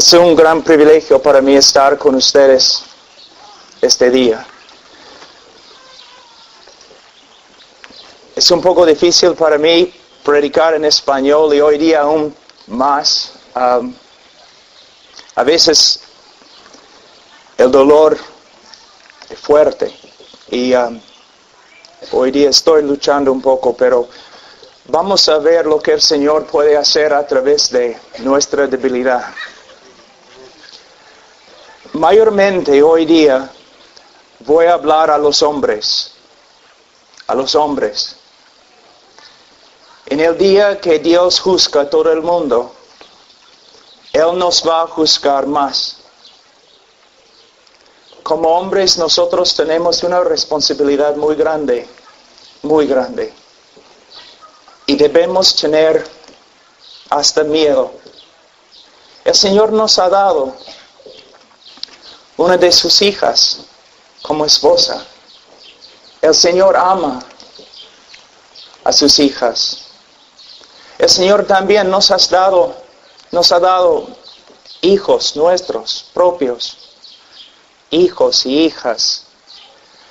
Es un gran privilegio para mí estar con ustedes este día. Es un poco difícil para mí predicar en español y hoy día aún más. A veces el dolor es fuerte y hoy día estoy luchando un poco, pero vamos a ver lo que el Señor puede hacer a través de nuestra debilidad. Mayormente hoy día voy a hablar a los hombres. En el día que Dios juzga a todo el mundo, Él nos va a juzgar más. Como hombres nosotros tenemos una responsabilidad muy grande. Y debemos tener hasta miedo. El Señor nos ha dado una de sus hijas como esposa. El Señor ama a sus hijas. El Señor también nos ha dado hijos nuestros propios, hijos y hijas.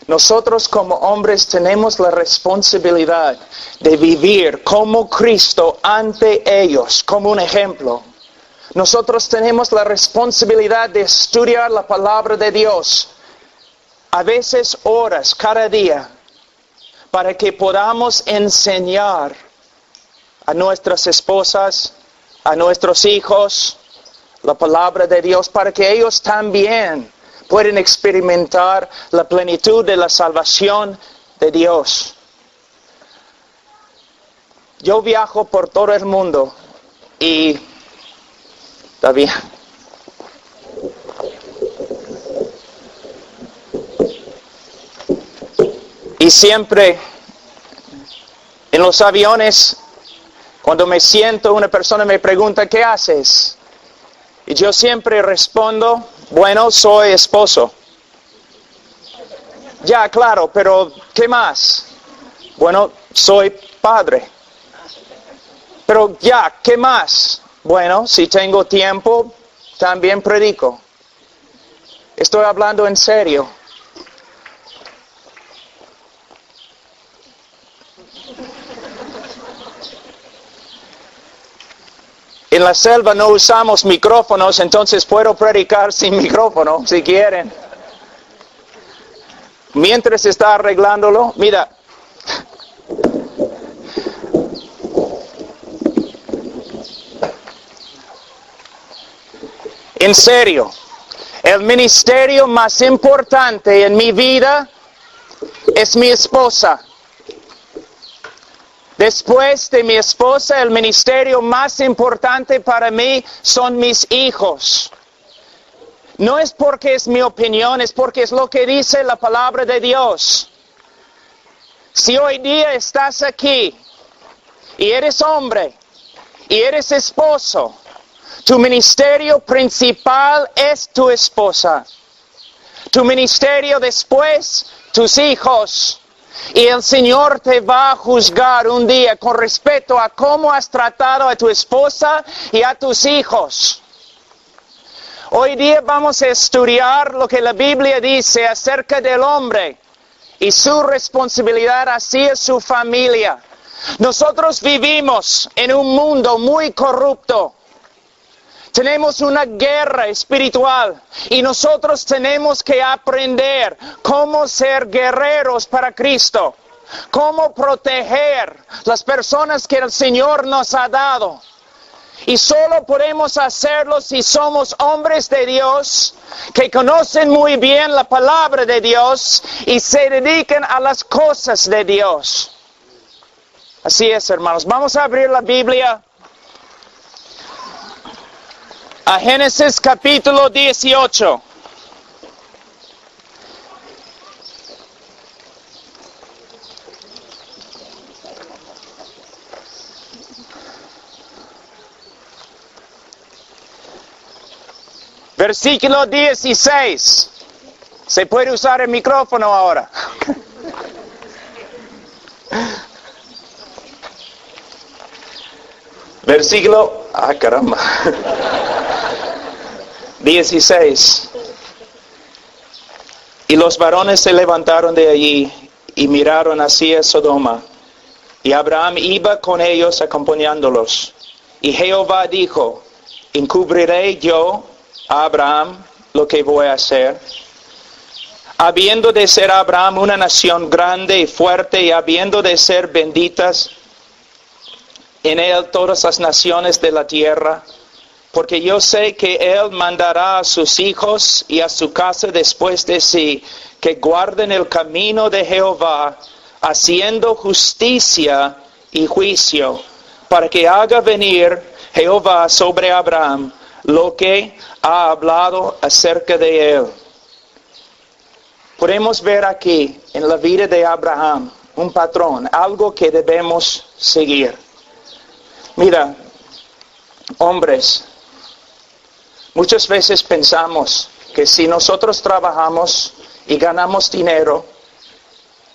Nosotros como hombres tenemos la responsabilidad de vivir como Cristo ante ellos, como un ejemplo. Nosotros tenemos la responsabilidad de estudiar la palabra de Dios, a veces horas cada día, para que podamos enseñar a nuestras esposas, a nuestros hijos, la palabra de Dios, para que ellos también puedan experimentar la plenitud de la salvación de Dios. Yo viajo por todo el mundo y está bien. Y siempre en los aviones, cuando me siento, una persona me pregunta, ¿qué haces? Y yo siempre respondo, bueno, soy esposo. Ya, claro, pero ¿qué más? Bueno, soy padre. Pero ya, ¿qué más? Bueno, si tengo tiempo, también predico. Estoy hablando en serio. En la selva no usamos micrófonos, entonces puedo predicar sin micrófono, si quieren. Mientras está arreglándolo, mira. En serio, el ministerio más importante en mi vida es mi esposa. Después de mi esposa, el ministerio más importante para mí son mis hijos. No es porque es mi opinión, es porque es lo que dice la palabra de Dios. Si hoy día estás aquí y eres hombre y eres esposo, tu ministerio principal es tu esposa. Tu ministerio después, tus hijos. Y el Señor te va a juzgar un día con respecto a cómo has tratado a tu esposa y a tus hijos. Hoy día vamos a estudiar lo que la Biblia dice acerca del hombre y su responsabilidad hacia su familia. Nosotros vivimos en un mundo muy corrupto. Tenemos una guerra espiritual y nosotros tenemos que aprender cómo ser guerreros para Cristo, cómo proteger las personas que el Señor nos ha dado. Y solo podemos hacerlo si somos hombres de Dios, que conocen muy bien la palabra de Dios y se dedican a las cosas de Dios. Así es, hermanos. Vamos a abrir la Biblia a Génesis capítulo 18. Versículo 16. Se puede usar el micrófono ahora. Versículo... caramba. 16. Y los varones se levantaron de allí y miraron hacia Sodoma. Y Abraham iba con ellos acompañándolos. Y Jehová dijo, ¿encubriré yo a Abraham lo que voy a hacer? Habiendo de ser Abraham una nación grande y fuerte, y habiendo de ser benditas en él todas las naciones de la tierra, porque yo sé que él mandará a sus hijos y a su casa después de sí, que guarden el camino de Jehová, haciendo justicia y juicio, para que haga venir Jehová sobre Abraham lo que ha hablado acerca de él. Podemos ver aquí en la vida de Abraham un patrón, algo que debemos seguir. Mira, hombres, muchas veces pensamos que si nosotros trabajamos y ganamos dinero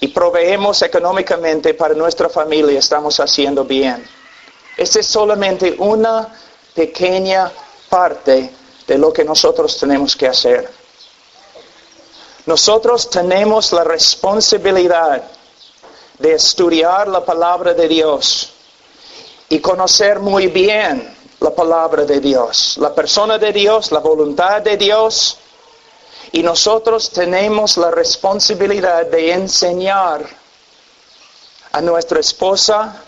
y proveemos económicamente para nuestra familia, estamos haciendo bien. Esta es solamente una pequeña parte de lo que nosotros tenemos que hacer. Nosotros tenemos la responsabilidad de estudiar la palabra de Dios y conocer muy bien la palabra de Dios, la persona de Dios, la voluntad de Dios. Y nosotros tenemos la responsabilidad de enseñar a nuestra esposa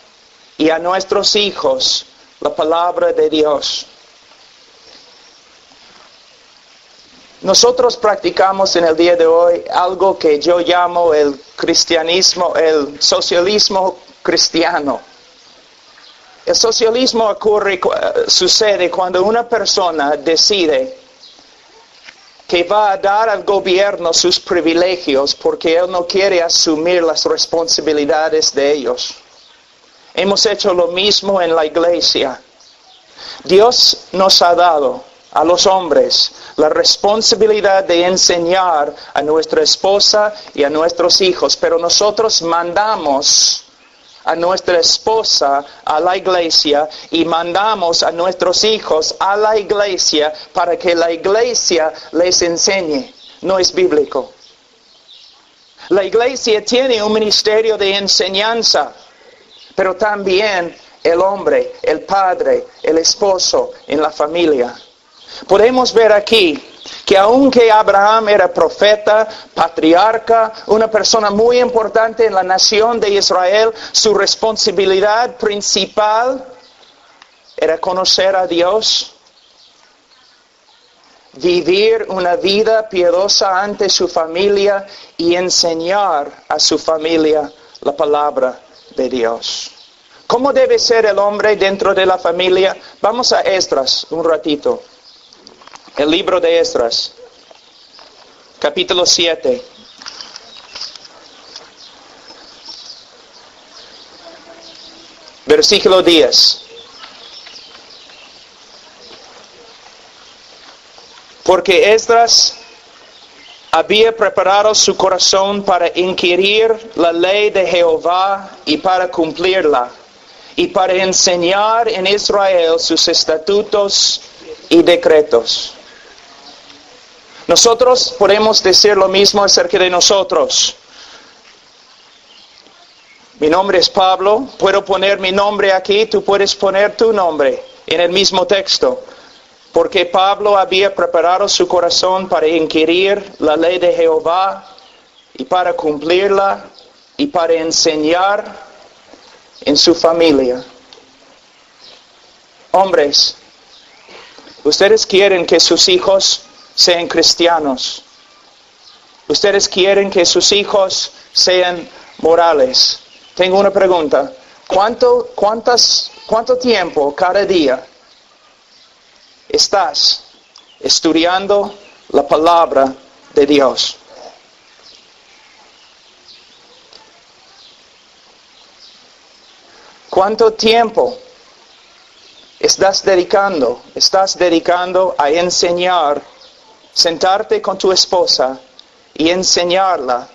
y a nuestros hijos la palabra de Dios. Nosotros practicamos en el día de hoy algo que yo llamo el cristianismo, el socialismo cristiano. El socialismo sucede cuando una persona decide que va a dar al gobierno sus privilegios porque él no quiere asumir las responsabilidades de ellos. Hemos hecho lo mismo en la iglesia. Dios nos ha dado a los hombres la responsabilidad de enseñar a nuestra esposa y a nuestros hijos, pero nosotros mandamos a nuestra esposa a la iglesia y mandamos a nuestros hijos a la iglesia para que la iglesia les enseñe. No es bíblico. La iglesia tiene un ministerio de enseñanza, pero también el hombre, el padre, el esposo en la familia. Podemos ver aquí que aunque Abraham era profeta, patriarca, una persona muy importante en la nación de Israel, su responsabilidad principal era conocer a Dios, vivir una vida piadosa ante su familia y enseñar a su familia la palabra de Dios. ¿Cómo debe ser el hombre dentro de la familia? Vamos a Esdras un ratito. El libro de Esdras, capítulo 7. Versículo 10. Porque Esdras había preparado su corazón para inquirir la ley de Jehová y para cumplirla, y para enseñar en Israel sus estatutos y decretos. Nosotros podemos decir lo mismo acerca de nosotros. Mi nombre es Pablo, puedo poner mi nombre aquí, tú puedes poner tu nombre en el mismo texto. Porque Pablo había preparado su corazón para inquirir la ley de Jehová y para cumplirla y para enseñar en su familia. Hombres, ustedes quieren que sus hijos sean cristianos. Ustedes quieren que sus hijos sean morales. Tengo una pregunta. ¿Cuánto tiempo cada día estás estudiando la palabra de Dios? ¿Cuánto tiempo estás dedicando a enseñar, sentarte con tu esposa y enseñarla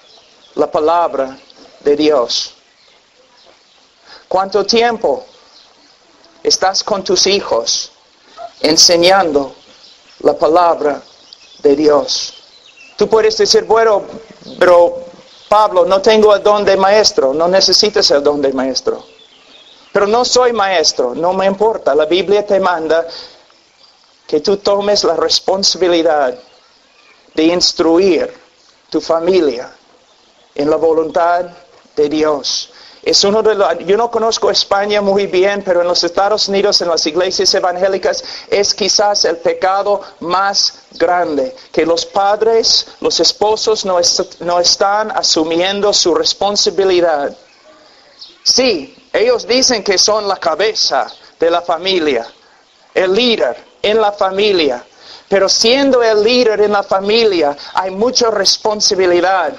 la palabra de Dios? ¿Cuánto tiempo estás con tus hijos enseñando la palabra de Dios. Tú puedes decir, bueno, pero Pablo, no tengo el don de maestro. No necesitas el don de maestro. Pero no soy maestro, no me importa. La Biblia te manda que tú tomes la responsabilidad de instruir tu familia en la voluntad de Dios. Es uno de los, yo no conozco España muy bien, pero en los Estados Unidos, en las iglesias evangélicas, es quizás el pecado más grande, que los padres, los esposos no están asumiendo su responsabilidad. Sí, ellos dicen que son la cabeza de la familia, el líder en la familia, pero siendo el líder en la familia hay mucha responsabilidad.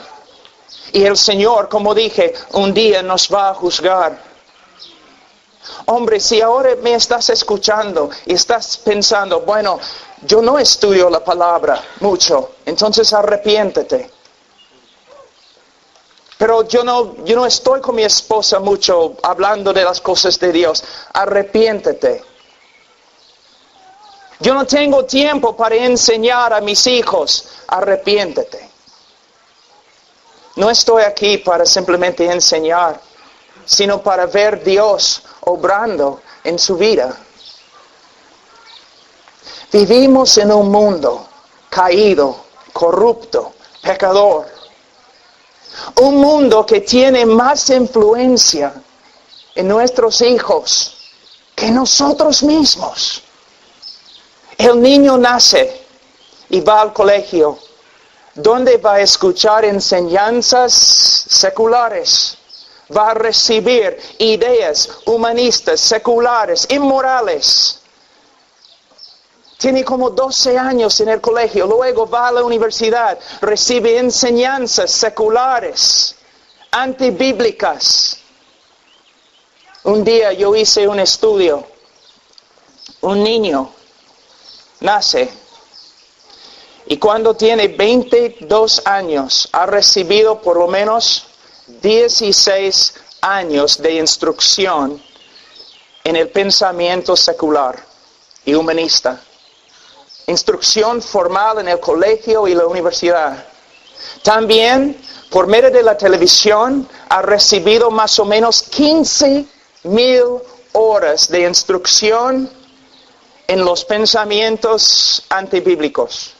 Y el Señor, como dije, un día nos va a juzgar. Hombre, si ahora me estás escuchando y estás pensando, bueno, yo no estudio la palabra mucho, entonces arrepiéntete. Pero yo no estoy con mi esposa mucho hablando de las cosas de Dios. Arrepiéntete. Yo no tengo tiempo para enseñar a mis hijos. Arrepiéntete. No estoy aquí para simplemente enseñar, sino para ver Dios obrando en su vida. Vivimos en un mundo caído, corrupto, pecador. Un mundo que tiene más influencia en nuestros hijos que nosotros mismos. El niño nace y va al colegio, donde va a escuchar enseñanzas seculares. Va a recibir ideas humanistas, seculares, inmorales. Tiene como 12 años en el colegio, luego va a la universidad, recibe enseñanzas seculares, antibíblicas. Un día yo hice un estudio. Un niño nace y cuando tiene 22 años ha recibido por lo menos 16 años de instrucción en el pensamiento secular y humanista. Instrucción formal en el colegio y la universidad. También, por medio de la televisión, ha recibido más o menos 15,000 horas de instrucción en los pensamientos antibíblicos.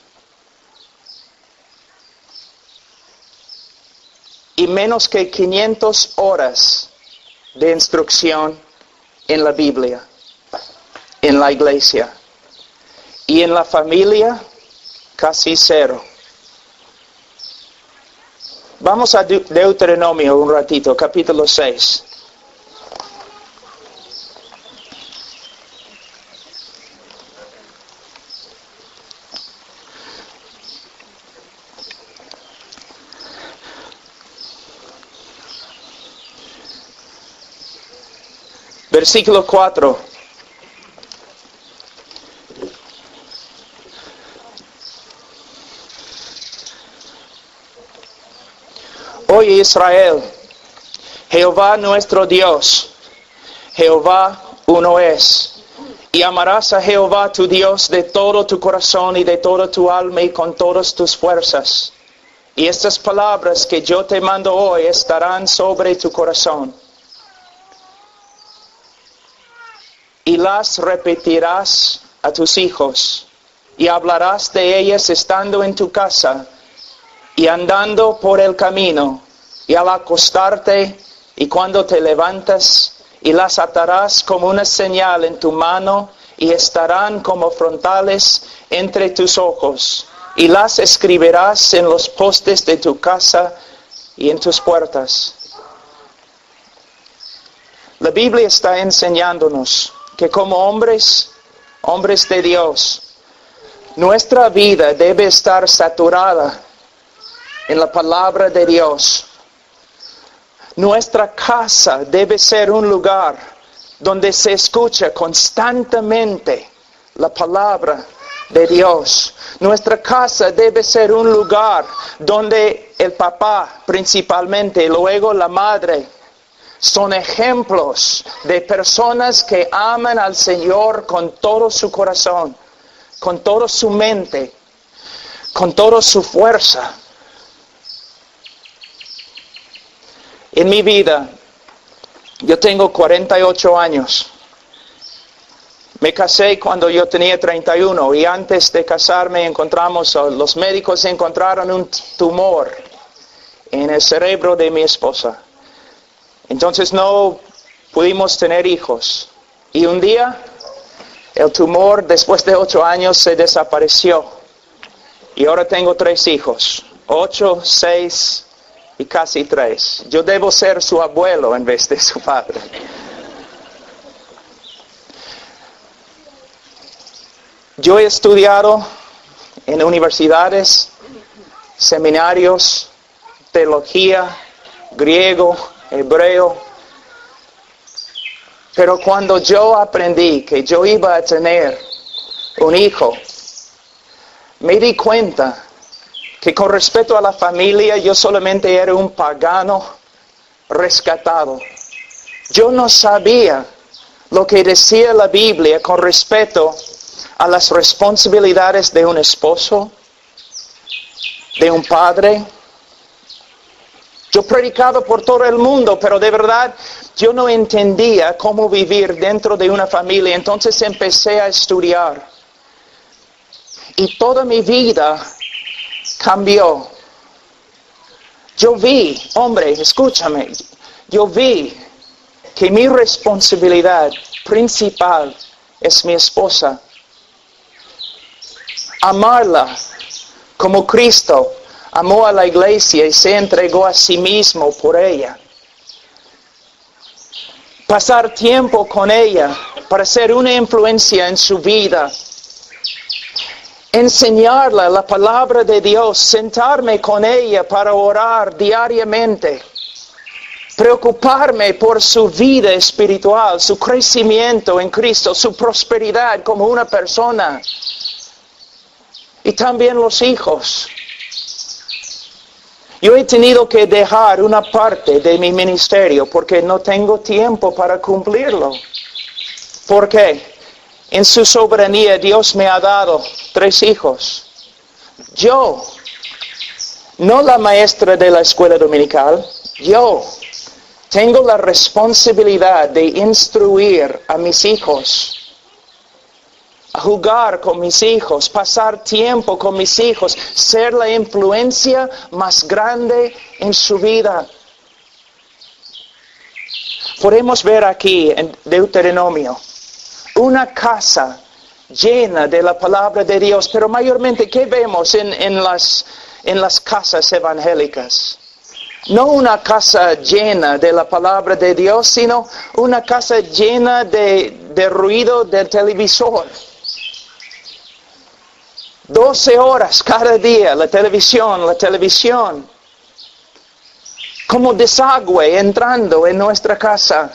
Y menos que 500 horas de instrucción en la Biblia, en la iglesia. Y en la familia, casi cero. Vamos a Deuteronomio un ratito, capítulo 6. Versículo 4. Oye Israel, Jehová nuestro Dios, Jehová uno es. Y amarás a Jehová tu Dios de todo tu corazón y de toda tu alma y con todas tus fuerzas. Y estas palabras que yo te mando hoy estarán sobre tu corazón. Y las repetirás a tus hijos, y hablarás de ellas estando en tu casa, y andando por el camino, y al acostarte, y cuando te levantas, y las atarás como una señal en tu mano, y estarán como frontales entre tus ojos, y las escribirás en los postes de tu casa y en tus puertas. La Biblia está enseñándonos que como hombres de Dios, nuestra vida debe estar saturada en la palabra de Dios. Nuestra casa debe ser un lugar donde se escucha constantemente la palabra de Dios. Nuestra casa debe ser un lugar donde el papá principalmente, y luego la madre, son ejemplos de personas que aman al Señor con todo su corazón, con toda su mente, con toda su fuerza. En mi vida, yo tengo 48 años. Me casé cuando yo tenía 31 y antes de casarme los médicos encontraron un tumor en el cerebro de mi esposa. Entonces no pudimos tener hijos. Y un día el tumor después de 8 años se desapareció. Y ahora tengo 3 hijos, 8, 6 y casi 3. Yo debo ser su abuelo en vez de su padre. Yo he estudiado en universidades, seminarios, teología, griego, hebreo. Pero cuando yo aprendí que yo iba a tener un hijo, me di cuenta que con respecto a la familia yo solamente era un pagano rescatado. Yo no sabía lo que decía la Biblia con respecto a las responsabilidades de un esposo, de un padre. Yo predicaba por todo el mundo, pero de verdad yo no entendía cómo vivir dentro de una familia. Entonces empecé a estudiar. Y toda mi vida cambió. Yo vi, hombre, escúchame, yo vi que mi responsabilidad principal es mi esposa. Amarla como Cristo amó a la iglesia y se entregó a sí mismo por ella. Pasar tiempo con ella para ser una influencia en su vida. Enseñarla la palabra de Dios, sentarme con ella para orar diariamente. Preocuparme por su vida espiritual, su crecimiento en Cristo, su prosperidad como una persona. Y también los hijos. Yo he tenido que dejar una parte de mi ministerio porque no tengo tiempo para cumplirlo. ¿Por qué? En su soberanía Dios me ha dado 3 hijos. Yo, no la maestra de la escuela dominical, yo tengo la responsabilidad de instruir a mis hijos. A jugar con mis hijos, pasar tiempo con mis hijos, ser la influencia más grande en su vida. Podemos ver aquí en Deuteronomio una casa llena de la palabra de Dios, pero mayormente, ¿qué vemos en las casas evangélicas? No una casa llena de la palabra de Dios, sino una casa llena de ruido del televisor. 12 horas cada día, la televisión. Como desagüe entrando en nuestra casa,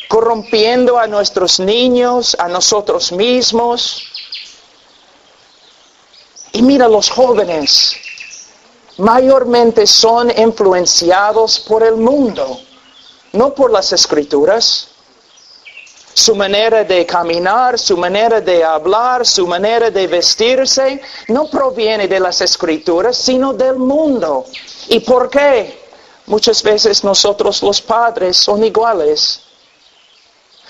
corrompiendo a nuestros niños, a nosotros mismos. Y mira, los jóvenes mayormente son influenciados por el mundo, no por las Escrituras. Su manera de caminar, su manera de hablar, su manera de vestirse, no proviene de las Escrituras, sino del mundo. ¿Y por qué? Muchas veces nosotros los padres son iguales.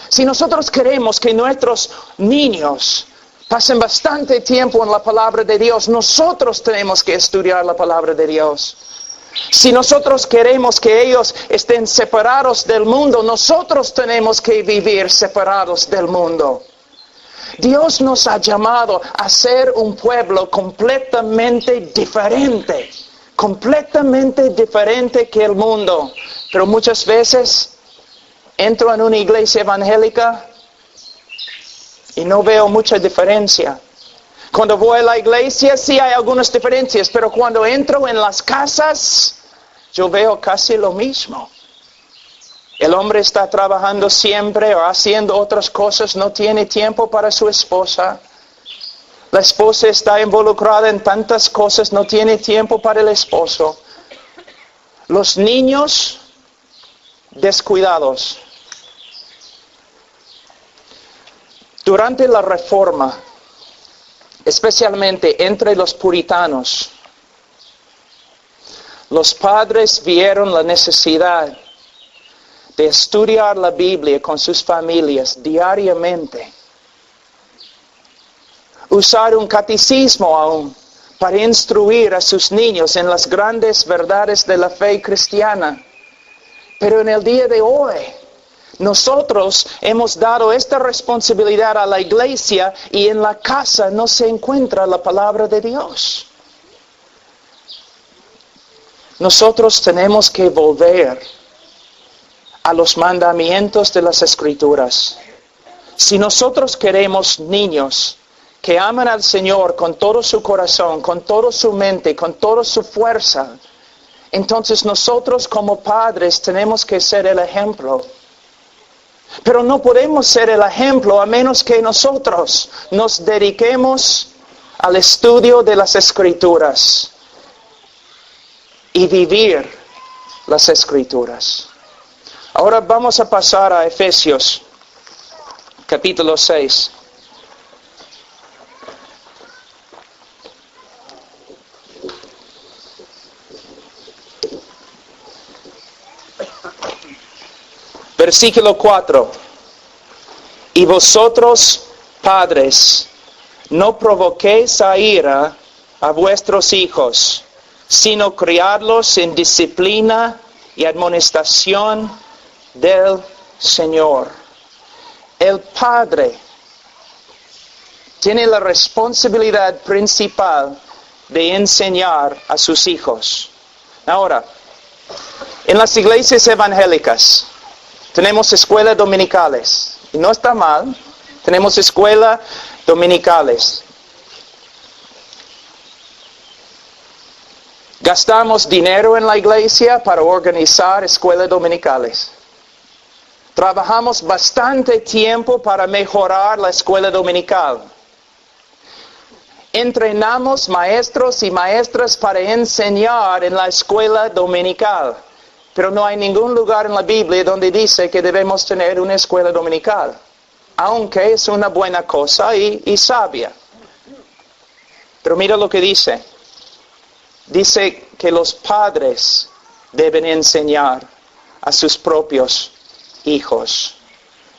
Si nosotros queremos que nuestros niños pasen bastante tiempo en la palabra de Dios, nosotros tenemos que estudiar la palabra de Dios. Si nosotros queremos que ellos estén separados del mundo, nosotros tenemos que vivir separados del mundo. Dios nos ha llamado a ser un pueblo completamente diferente que el mundo. Pero muchas veces entro en una iglesia evangélica y no veo mucha diferencia. Cuando voy a la iglesia sí hay algunas diferencias, pero cuando entro en las casas, yo veo casi lo mismo. El hombre está trabajando siempre o haciendo otras cosas, no tiene tiempo para su esposa. La esposa está involucrada en tantas cosas, no tiene tiempo para el esposo. Los niños descuidados. Durante la Reforma, especialmente entre los puritanos, los padres vieron la necesidad de estudiar la Biblia con sus familias diariamente. Usar un catecismo aún para instruir a sus niños en las grandes verdades de la fe cristiana. Pero en el día de hoy, nosotros hemos dado esta responsabilidad a la iglesia y en la casa no se encuentra la palabra de Dios. Nosotros tenemos que volver a los mandamientos de las Escrituras. Si nosotros queremos niños que aman al Señor con todo su corazón, con toda su mente, con toda su fuerza, entonces nosotros como padres tenemos que ser el ejemplo. Pero no podemos ser el ejemplo a menos que nosotros nos dediquemos al estudio de las Escrituras y vivir las Escrituras. Ahora vamos a pasar a Efesios, capítulo 6. Versículo 4. Y vosotros, padres, no provoquéis a ira a vuestros hijos, sino criadlos en disciplina y admonestación del Señor. El padre tiene la responsabilidad principal de enseñar a sus hijos. Ahora, en las iglesias evangélicas tenemos escuelas dominicales. Y no está mal, tenemos escuelas dominicales. Gastamos dinero en la iglesia para organizar escuelas dominicales. Trabajamos bastante tiempo para mejorar la escuela dominical. Entrenamos maestros y maestras para enseñar en la escuela dominical. Pero no hay ningún lugar en la Biblia donde dice que debemos tener una escuela dominical. Aunque es una buena cosa y sabia. Pero mira lo que dice. Dice que los padres deben enseñar a sus propios hijos.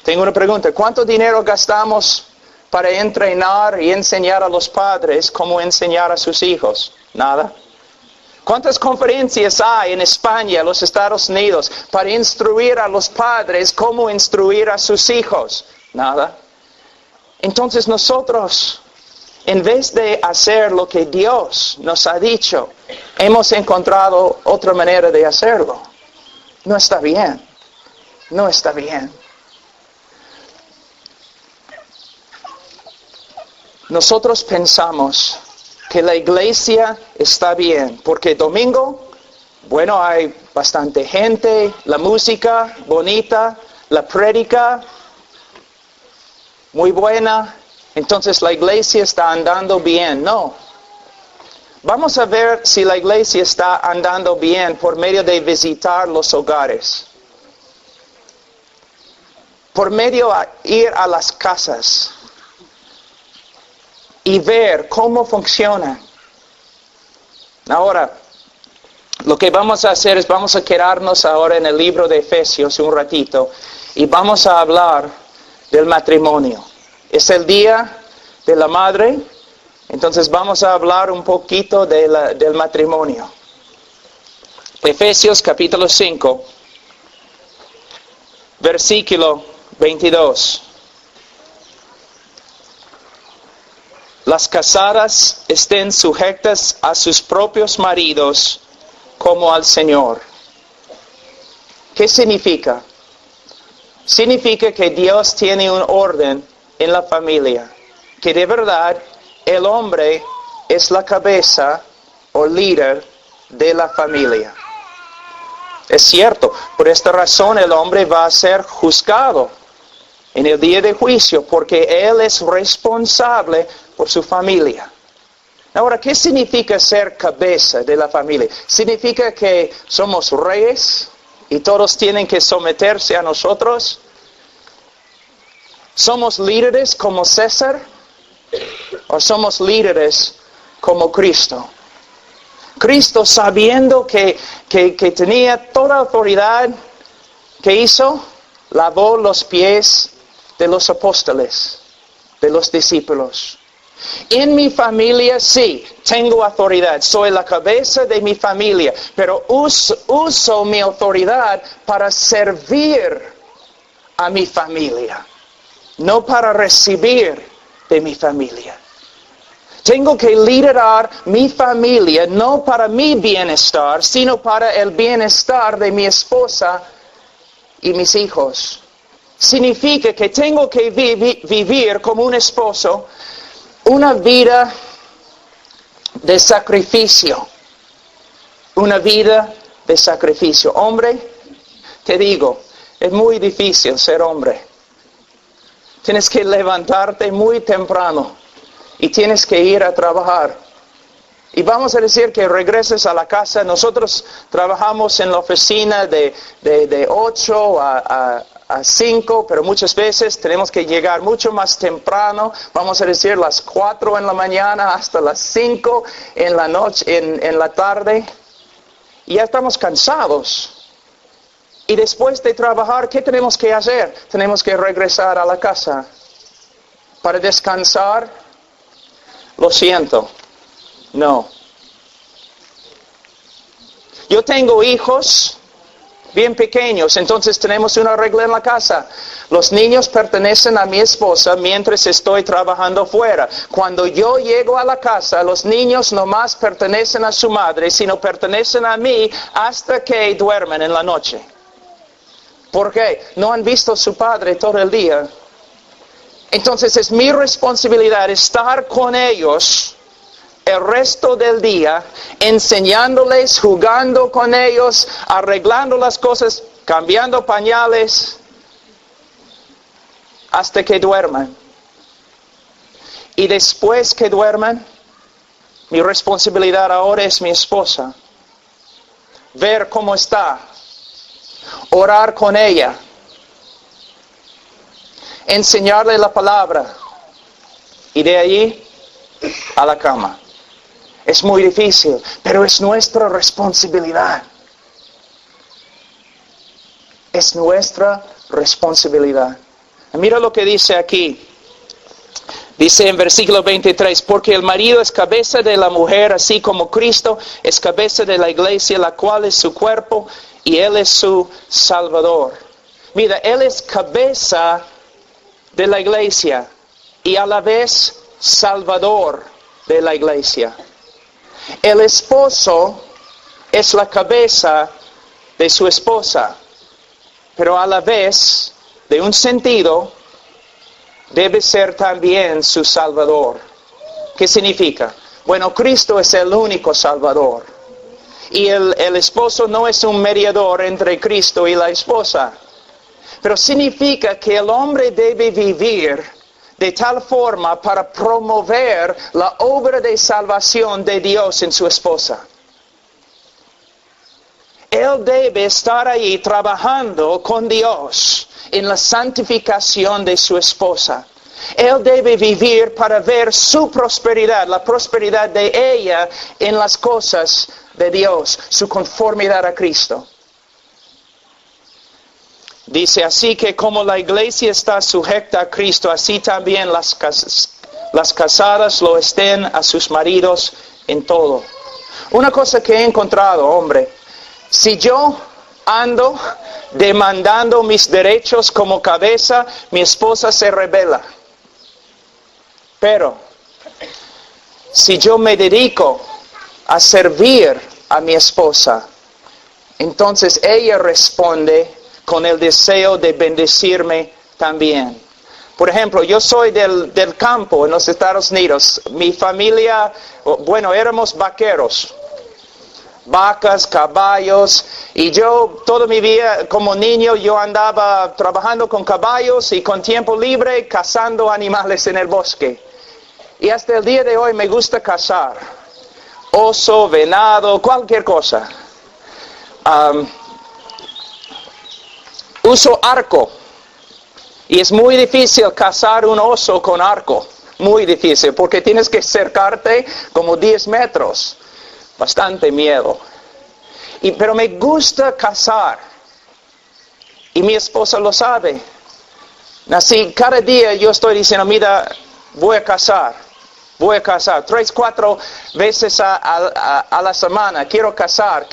Tengo una pregunta. ¿Cuánto dinero gastamos para entrenar y enseñar a los padres cómo enseñar a sus hijos? Nada. ¿Cuántas conferencias hay en España, los Estados Unidos, para instruir a los padres cómo instruir a sus hijos? Nada. Entonces nosotros, en vez de hacer lo que Dios nos ha dicho, hemos encontrado otra manera de hacerlo. No está bien. No está bien. Nosotros pensamos que la iglesia está bien, porque domingo, bueno, hay bastante gente, la música bonita, la prédica muy buena, entonces la iglesia está andando bien. No. Vamos a ver si la iglesia está andando bien por medio de visitar los hogares. Por medio de ir a las casas y ver cómo funciona. Ahora, lo que vamos a hacer es vamos a quedarnos ahora en el libro de Efesios un ratito y vamos a hablar del matrimonio. Es el día de la madre, entonces vamos a hablar un poquito del matrimonio. Efesios capítulo 5, versículo 22. Las casadas estén sujetas a sus propios maridos como al Señor. ¿Qué significa? Significa que Dios tiene un orden en la familia, que de verdad el hombre es la cabeza o líder de la familia. Es cierto, por esta razón el hombre va a ser juzgado en el día de juicio, porque él es responsable por su familia. Ahora, ¿qué significa ser cabeza de la familia? ¿Significa que somos reyes y todos tienen que someterse a nosotros? ¿Somos líderes como César? o somos líderes como Cristo? Cristo, sabiendo que tenía toda autoridad, ¿qué hizo? Lavó los pies de los apóstoles, de los discípulos. En mi familia sí, tengo autoridad, soy la cabeza de mi familia, pero uso mi autoridad para servir a mi familia, no para recibir de mi familia. Tengo que liderar mi familia no para mi bienestar, sino para el bienestar de mi esposa y mis hijos. Significa que tengo que vivir como un esposo una vida de sacrificio. Una vida de sacrificio. Hombre, te digo, es muy difícil ser hombre. Tienes que levantarte muy temprano y tienes que ir a trabajar. Y vamos a decir que regreses a la casa. Nosotros trabajamos en la oficina de 8 a 5, pero muchas veces tenemos que llegar mucho más temprano. Vamos a decir las 4 en la mañana hasta las 5 en la noche, en la tarde. Y ya estamos cansados. Y después de trabajar, ¿qué tenemos que hacer? Tenemos que regresar a la casa para descansar. Lo siento. No. Yo tengo hijos bien pequeños, entonces tenemos una regla en la casa. Los niños pertenecen a mi esposa mientras estoy trabajando fuera. Cuando yo llego a la casa, los niños no más pertenecen a su madre, sino pertenecen a mí hasta que duermen en la noche. ¿Por qué? No han visto a su padre todo el día. Entonces es mi responsabilidad estar con ellos el resto del día, enseñándoles, jugando con ellos, arreglando las cosas, cambiando pañales, hasta que duerman. Y después que duerman, mi responsabilidad ahora es mi esposa. Ver cómo está, orar con ella, enseñarle la palabra, y de allí a la cama. Es muy difícil, pero es nuestra responsabilidad. Es nuestra responsabilidad. Mira lo que dice aquí. Dice en versículo 23, porque el marido es cabeza de la mujer, así como Cristo es cabeza de la iglesia, la cual es su cuerpo, y Él es su Salvador. Mira, Él es cabeza de la iglesia, y a la vez Salvador de la iglesia. El esposo es la cabeza de su esposa, pero a la vez, de un sentido, debe ser también su Salvador. ¿Qué significa? Bueno, Cristo es el único Salvador. Y el esposo no es un mediador entre Cristo y la esposa. Pero significa que el hombre debe vivir de tal forma para promover la obra de salvación de Dios en su esposa. Él debe estar ahí trabajando con Dios en la santificación de su esposa. Él debe vivir para ver su prosperidad, la prosperidad de ella en las cosas de Dios, su conformidad a Cristo. Dice, así que como la iglesia está sujeta a Cristo, así también las casadas lo estén a sus maridos en todo. Una cosa que he encontrado, hombre, si yo ando demandando mis derechos como cabeza, mi esposa se rebela. Pero si yo me dedico a servir a mi esposa, entonces ella responde con el deseo de bendecirme también. Por ejemplo, yo soy del campo en los Estados Unidos. Mi familia, bueno, éramos vaqueros. Vacas, caballos, y yo toda mi vida como niño yo andaba trabajando con caballos y con tiempo libre cazando animales en el bosque. Y hasta el día de hoy me gusta cazar. Oso, venado, cualquier cosa. Uso arco. Y es muy difícil cazar un oso con arco. muy difícil, porque tienes que acercarte como 10 metros. Bastante miedo. Pero me gusta cazar. Y mi esposa lo sabe. Así, cada día yo estoy diciendo, mira, voy a cazar. 3, 4 veces a la semana. Quiero cazar.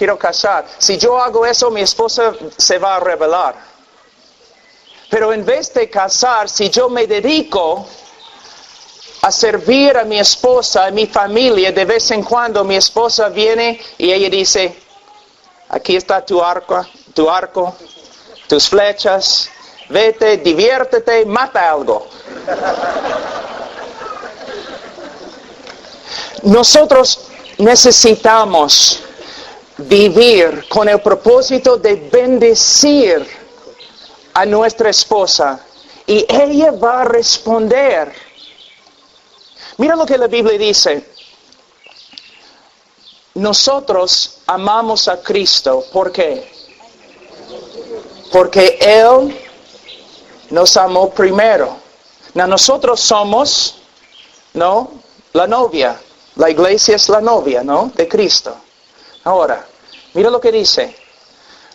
Si yo hago eso, mi esposa se va a rebelar. Pero en vez de cazar, si yo me dedico a servir a mi esposa, a mi familia, de vez en cuando mi esposa viene y ella dice, aquí está tu arco, tus flechas, vete, diviértete, mata algo. Nosotros necesitamos vivir con el propósito de bendecir a nuestra esposa y ella va a responder. Mira lo que la Biblia dice. Nosotros amamos a Cristo. ¿Por qué? Porque Él nos amó primero. Nosotros somos, ¿no?, la novia. La iglesia es la novia, ¿no?, de Cristo. Ahora, mira lo que dice.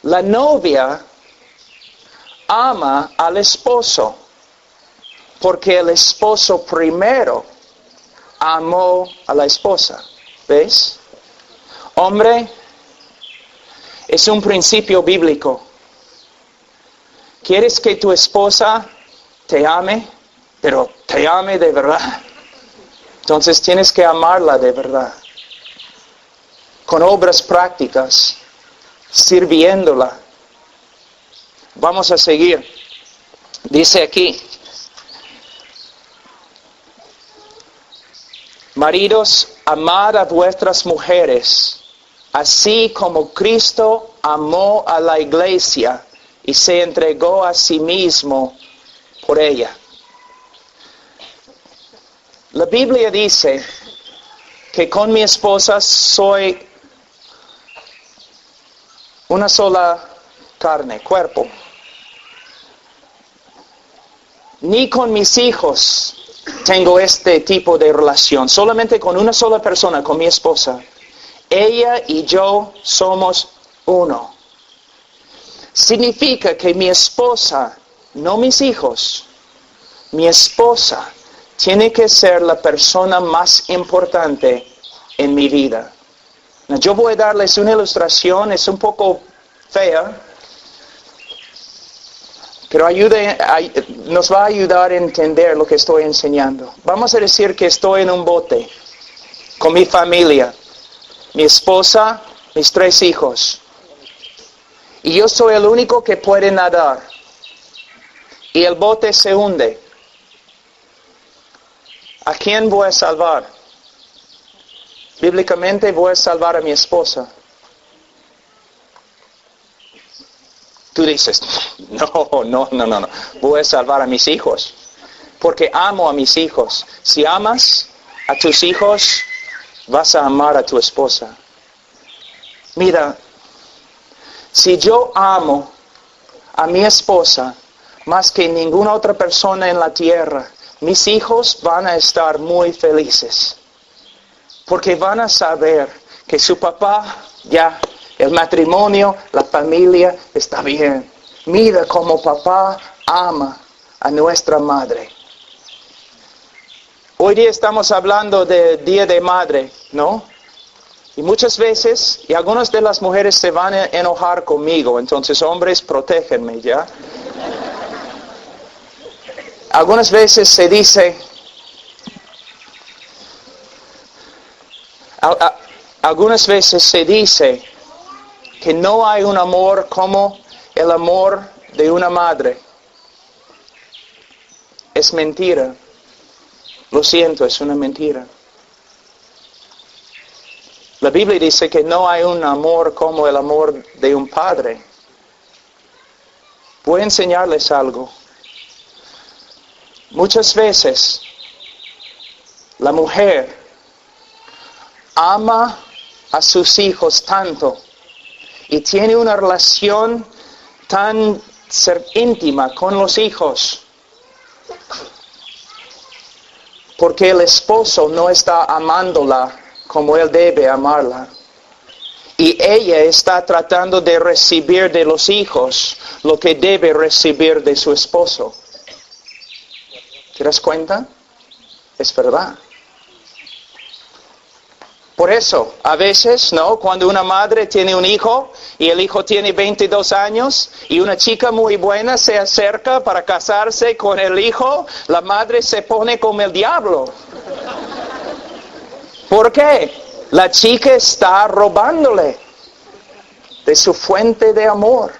La novia ama al esposo, porque el esposo primero amó a la esposa. ¿Ves? Hombre, es un principio bíblico. ¿Quieres que tu esposa te ame? Pero te ame de verdad. Entonces tienes que amarla de verdad. Con obras prácticas, sirviéndola. Vamos a seguir. Dice aquí, maridos, amad a vuestras mujeres, así como Cristo amó a la iglesia y se entregó a sí mismo por ella. La Biblia dice que con mi esposa soy una sola carne, cuerpo. Ni con mis hijos tengo este tipo de relación, solamente con una sola persona, con mi esposa. Ella y yo somos uno. Significa que mi esposa, no mis hijos, mi esposa tiene que ser la persona más importante en mi vida. Yo voy a darles una ilustración, es un poco fea, pero nos va a ayudar a entender lo que estoy enseñando. Vamos a decir que estoy en un bote con mi familia, mi esposa, mis 3 hijos. Y yo soy el único que puede nadar. Y el bote se hunde. ¿A quién voy a salvar? Bíblicamente voy a salvar a mi esposa. Tú dices, no. Voy a salvar a mis hijos. Porque amo a mis hijos. Si amas a tus hijos, vas a amar a tu esposa. Mira, si yo amo a mi esposa más que ninguna otra persona en la tierra, mis hijos van a estar muy felices. Porque van a saber que su papá ya, el matrimonio, la familia está bien. Mira cómo papá ama a nuestra madre. Hoy día estamos hablando del Día de Madre, ¿no? Y muchas veces, y algunas de las mujeres se van a enojar conmigo, entonces hombres, protégenme, ¿ya? Algunas veces se dice, que no hay un amor como el amor de una madre. Es mentira. Lo siento, es una mentira. La Biblia dice que no hay un amor como el amor de un padre. Voy a enseñarles algo. Muchas veces la mujer ama a sus hijos tanto y tiene una relación tan íntima con los hijos. porque el esposo no está amándola como él debe amarla. Y ella está tratando de recibir de los hijos lo que debe recibir de su esposo. ¿Te das cuenta? Es verdad. Por eso, a veces, ¿no? Cuando una madre tiene un hijo y el hijo tiene 22 años y una chica muy buena se acerca para casarse con el hijo, la madre se pone como el diablo. ¿Por qué? La chica está robándole de su fuente de amor.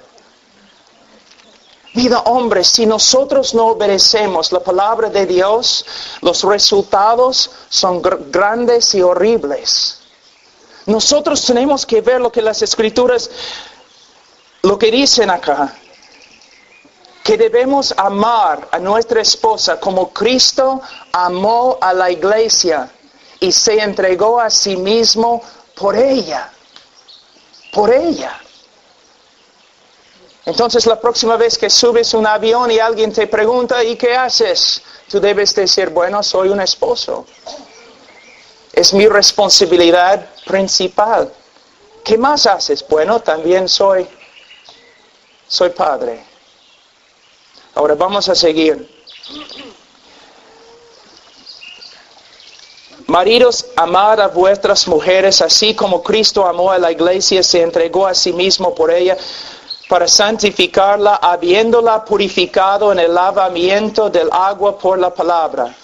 Mira, hombres, si nosotros no obedecemos la palabra de Dios, los resultados son grandes y horribles. Nosotros tenemos que ver lo que las Escrituras, lo que dicen acá, que debemos amar a nuestra esposa como Cristo amó a la iglesia y se entregó a sí mismo por ella. Por ella. Entonces la próxima vez que subes un avión y alguien te pregunta, ¿y qué haces? Tú debes decir, bueno, soy un esposo. Es mi responsabilidad principal. ¿Qué más haces? Bueno, también soy padre. Ahora vamos a seguir. Maridos, amad a vuestras mujeres, así como Cristo amó a la iglesia, se entregó a sí mismo por ella, para santificarla, habiéndola purificado en el lavamiento del agua por la palabra.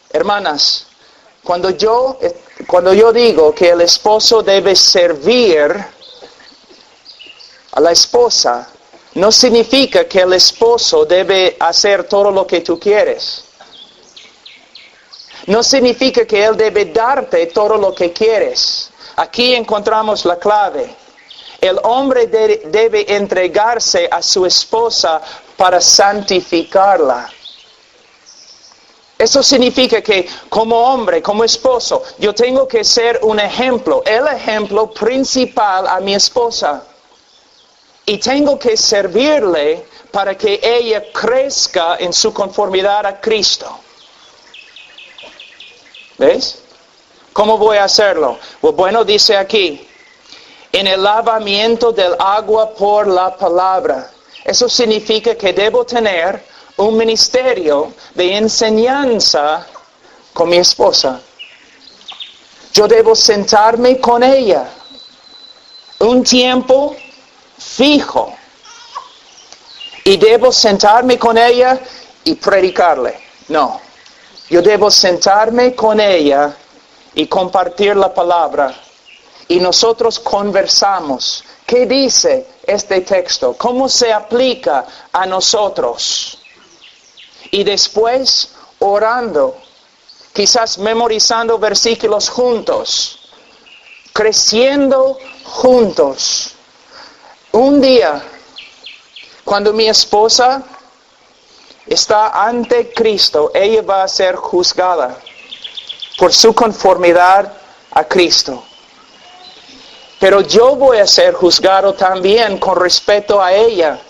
Hermanas, cuando yo digo que el esposo debe servir a la esposa, no significa que el esposo debe hacer todo lo que tú quieres. No significa que él debe darte todo lo que quieres. Aquí encontramos la clave. El hombre debe entregarse a su esposa para santificarla. Eso significa que como hombre, como esposo, yo tengo que ser un ejemplo, el ejemplo principal a mi esposa. Y tengo que servirle para que ella crezca en su conformidad a Cristo. ¿Ves? ¿Cómo voy a hacerlo? Bueno, dice aquí, en el lavamiento del agua por la palabra. Eso significa que debo tener un ministerio de enseñanza con mi esposa. Yo debo sentarme con ella un tiempo fijo. Y debo sentarme con ella y predicarle. No. Yo debo sentarme con ella y compartir la palabra. Y nosotros conversamos. ¿Qué dice este texto? ¿Cómo se aplica a nosotros? Y después orando. Quizás memorizando versículos juntos. Creciendo juntos. Un día, cuando mi esposa está ante Cristo, ella va a ser juzgada por su conformidad a Cristo. Pero yo voy a ser juzgado también con respecto a ella.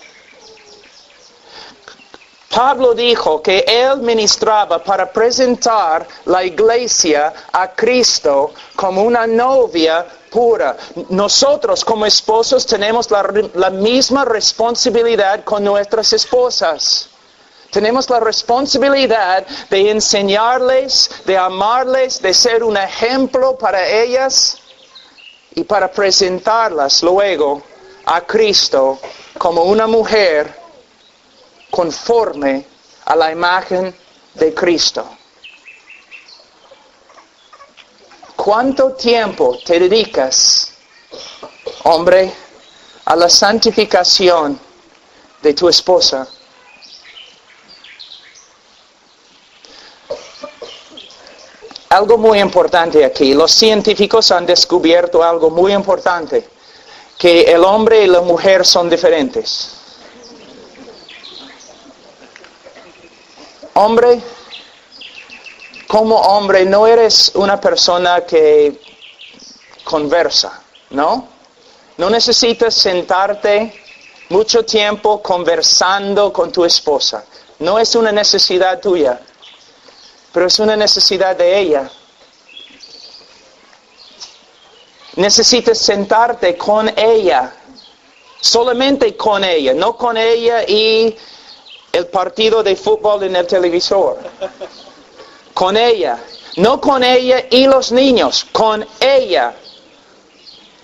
Pablo dijo que él ministraba para presentar la iglesia a Cristo como una novia pura. Nosotros como esposos tenemos la misma responsabilidad con nuestras esposas. Tenemos la responsabilidad de enseñarles, de amarles, de ser un ejemplo para ellas y para presentarlas luego a Cristo como una mujer conforme a la imagen de Cristo. ¿Cuánto tiempo te dedicas, hombre, a la santificación de tu esposa? Algo muy importante aquí. Los científicos han descubierto algo muy importante. Que el hombre y la mujer son diferentes. Hombre, como hombre no eres una persona que conversa, ¿no? No necesitas sentarte mucho tiempo conversando con tu esposa. No es una necesidad tuya. pero es una necesidad de ella. Necesitas sentarte con ella, solamente con ella, no con ella y el partido de fútbol en el televisor. Con ella, no con ella y los niños, con ella.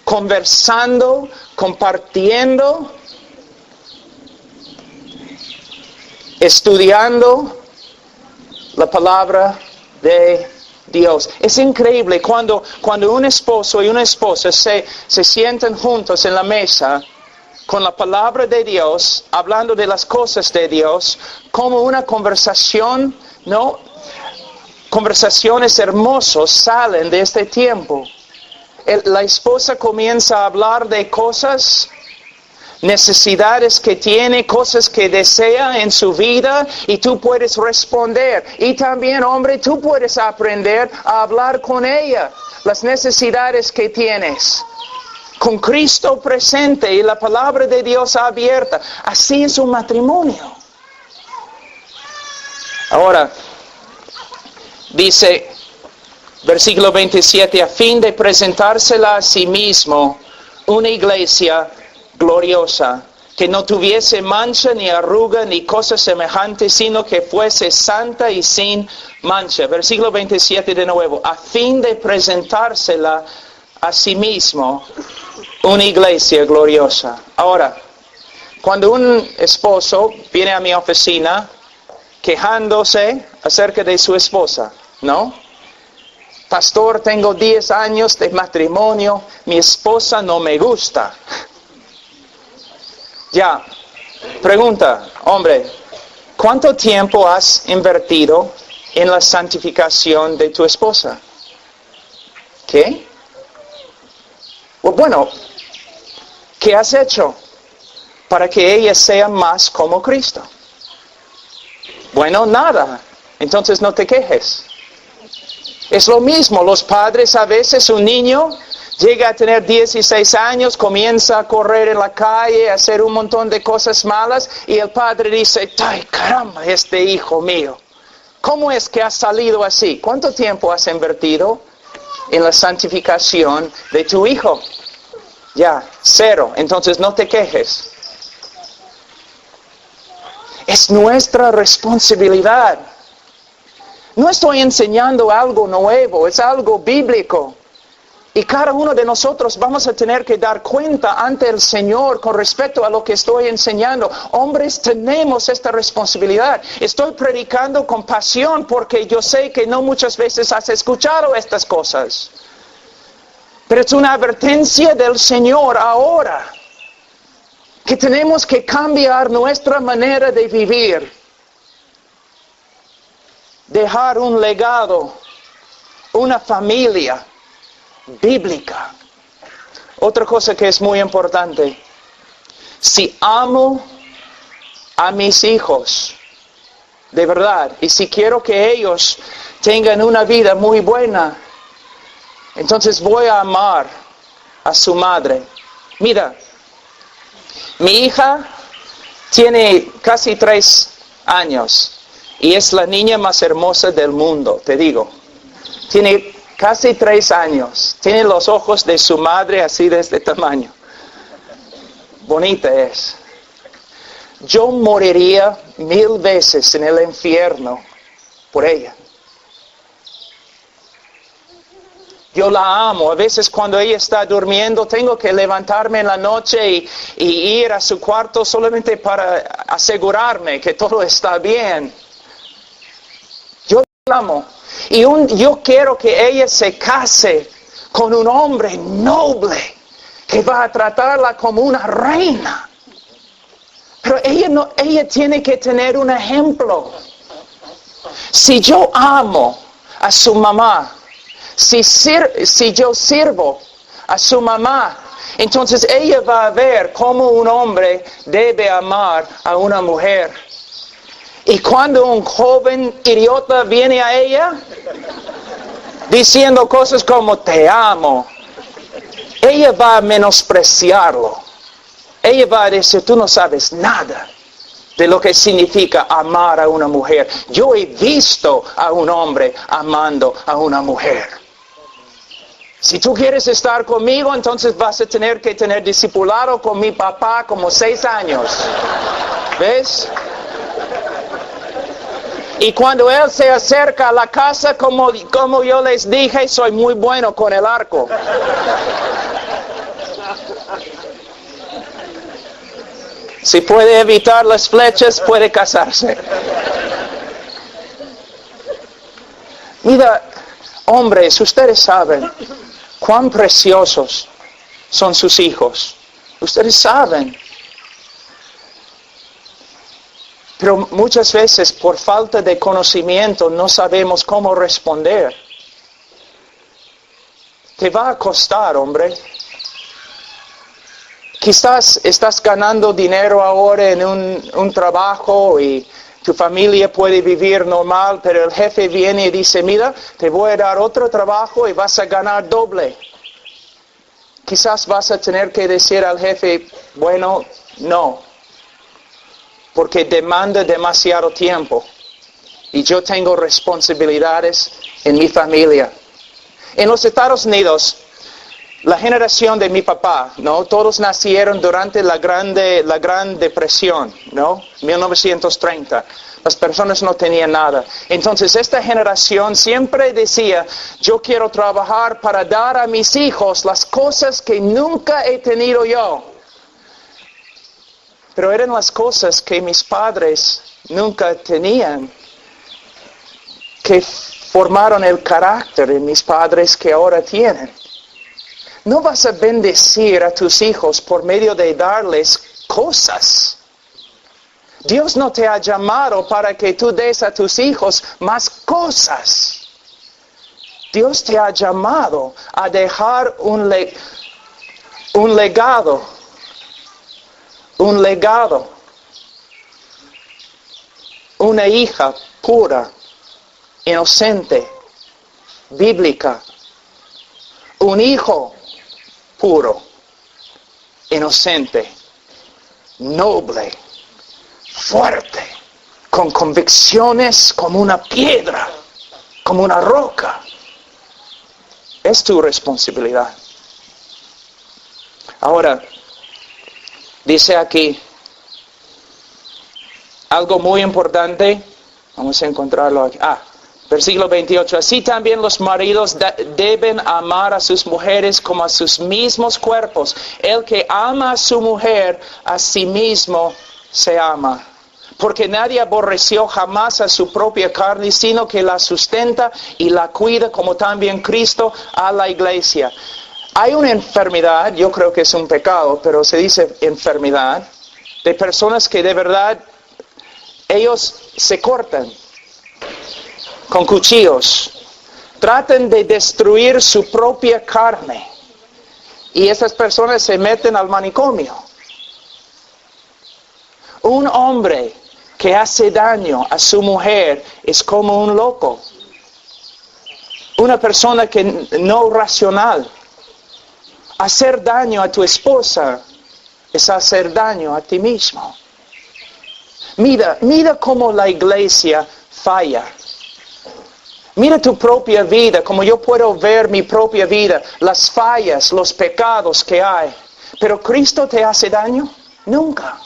Conversando, compartiendo, estudiando la palabra de Dios. Es increíble cuando un esposo y una esposa se sientan juntos en la mesa con la palabra de Dios, hablando de las cosas de Dios, como una conversación, ¿no? Conversaciones hermosas salen de este tiempo. La esposa comienza a hablar de cosas, necesidades que tiene, cosas que desea en su vida, y tú puedes responder. Y también, hombre, tú puedes aprender a hablar con ella las necesidades que tienes. Con Cristo presente y la palabra de Dios abierta. Así es un matrimonio. Ahora, dice, versículo 27, a fin de presentársela a sí mismo una iglesia gloriosa, que no tuviese mancha ni arruga ni cosa semejante, sino que fuese santa y sin mancha. Versículo 27 de nuevo, a fin de presentársela a sí mismo una iglesia gloriosa. Ahora, cuando un esposo viene a mi oficina quejándose acerca de su esposa, ¿no? Pastor, tengo 10 años de matrimonio, mi esposa no me gusta. Ya, pregunta, hombre, ¿cuánto tiempo has invertido en la santificación de tu esposa? ¿Qué? Bueno, ¿qué has hecho para que ella sea más como Cristo? Bueno, nada. Entonces no te quejes. Es lo mismo, los padres a veces, un niño llega a tener 16 años, comienza a correr en la calle, a hacer un montón de cosas malas, y el padre dice, ¡ay, caramba, este hijo mío! ¿Cómo es que has salido así? ¿Cuánto tiempo has invertido en la santificación de tu hijo? Ya, 0. Entonces no te quejes. Es nuestra responsabilidad. No estoy enseñando algo nuevo, es algo bíblico. Y cada uno de nosotros vamos a tener que dar cuenta ante el Señor con respecto a lo que estoy enseñando. Hombres, tenemos esta responsabilidad. Estoy predicando con pasión porque yo sé que no muchas veces has escuchado estas cosas. Pero es una advertencia del Señor ahora, que tenemos que cambiar nuestra manera de vivir. Dejar un legado, una familia bíblica. Otra cosa que es muy importante, si amo a mis hijos, de verdad, y si quiero que ellos tengan una vida muy buena, entonces voy a amar a su madre. Mira, mi hija tiene casi 3 años y es la niña más hermosa del mundo, te digo. Tiene casi 3 años. Tiene los ojos de su madre así de este tamaño. Bonita es. Yo moriría 1000 veces en el infierno por ella. Yo la amo. A veces cuando ella está durmiendo tengo que levantarme en la noche y ir a su cuarto solamente para asegurarme que todo está bien. Yo la amo. Y yo quiero que ella se case con un hombre noble que va a tratarla como una reina. Pero ella tiene que tener un ejemplo. Si yo amo a su mamá, si yo sirvo a su mamá, entonces ella va a ver cómo un hombre debe amar a una mujer. Y cuando un joven idiota viene a ella diciendo cosas como te amo, ella va a menospreciarlo. Ella va a decir, tú no sabes nada. de lo que significa amar a una mujer. Yo he visto a un hombre amando a una mujer. Si tú quieres estar conmigo, entonces vas a tener que tener discipulado con mi papá como 6 años. ¿Ves? Y cuando él se acerca a la casa, como yo les dije, soy muy bueno con el arco. Si puede evitar las flechas, puede casarse. Mira, hombres, ustedes saben cuán preciosos son sus hijos. Ustedes saben. Pero muchas veces por falta de conocimiento no sabemos cómo responder. Te va a costar, hombre. Quizás estás ganando dinero ahora en un trabajo y tu familia puede vivir normal, pero el jefe viene y dice, mira, te voy a dar otro trabajo y vas a ganar doble. Quizás vas a tener que decir al jefe, bueno, no, porque demanda demasiado tiempo y yo tengo responsabilidades en mi familia. En los Estados Unidos, la generación de mi papá, ¿no? Todos nacieron durante la Gran Depresión, ¿no? 1930. Las personas no tenían nada. Entonces esta generación siempre decía, yo quiero trabajar para dar a mis hijos las cosas que nunca he tenido yo. Pero eran las cosas que mis padres nunca tenían, que formaron el carácter de mis padres que ahora tienen. No vas a bendecir a tus hijos por medio de darles cosas. Dios no te ha llamado para que tú des a tus hijos más cosas. Dios te ha llamado a dejar un legado. Un legado. Una hija pura, inocente, bíblica. Un hijo puro, inocente, noble, fuerte, con convicciones como una piedra, como una roca. Es tu responsabilidad. Ahora, dice aquí algo muy importante. Vamos a encontrarlo aquí. Versículo 28. Así también los maridos deben amar a sus mujeres como a sus mismos cuerpos. El que ama a su mujer, a sí mismo se ama. Porque nadie aborreció jamás a su propia carne, sino que la sustenta y la cuida, como también Cristo a la iglesia. Hay una enfermedad, yo creo que es un pecado, pero se dice enfermedad, de personas que de verdad, ellos se cortan con cuchillos, tratan de destruir su propia carne y esas personas se meten al manicomio. Un hombre que hace daño a su mujer es como un loco, una persona que no racional. Hacer daño a tu esposa es hacer daño a ti mismo. Mira cómo la iglesia falla. Mira tu propia vida, como yo puedo ver mi propia vida, las fallas, los pecados que hay. ¿Pero Cristo te hace daño? Nunca.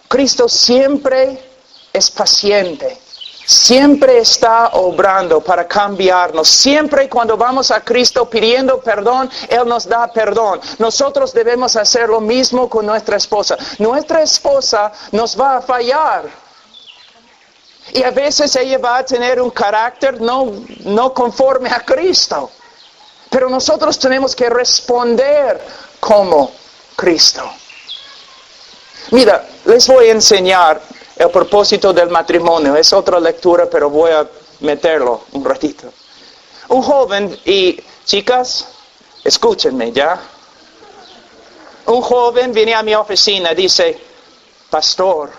Cristo siempre es paciente. Siempre está obrando para cambiarnos. Siempre cuando vamos a Cristo pidiendo perdón, Él nos da perdón. Nosotros debemos hacer lo mismo con nuestra esposa. Nuestra esposa nos va a fallar. Y a veces ella va a tener un carácter no conforme a Cristo. Pero nosotros tenemos que responder como Cristo. Mira, les voy a enseñar el propósito del matrimonio. Es otra lectura, pero voy a meterlo un ratito. Un joven, y chicas, escúchenme ya. Un joven viene a mi oficina y dice, pastor,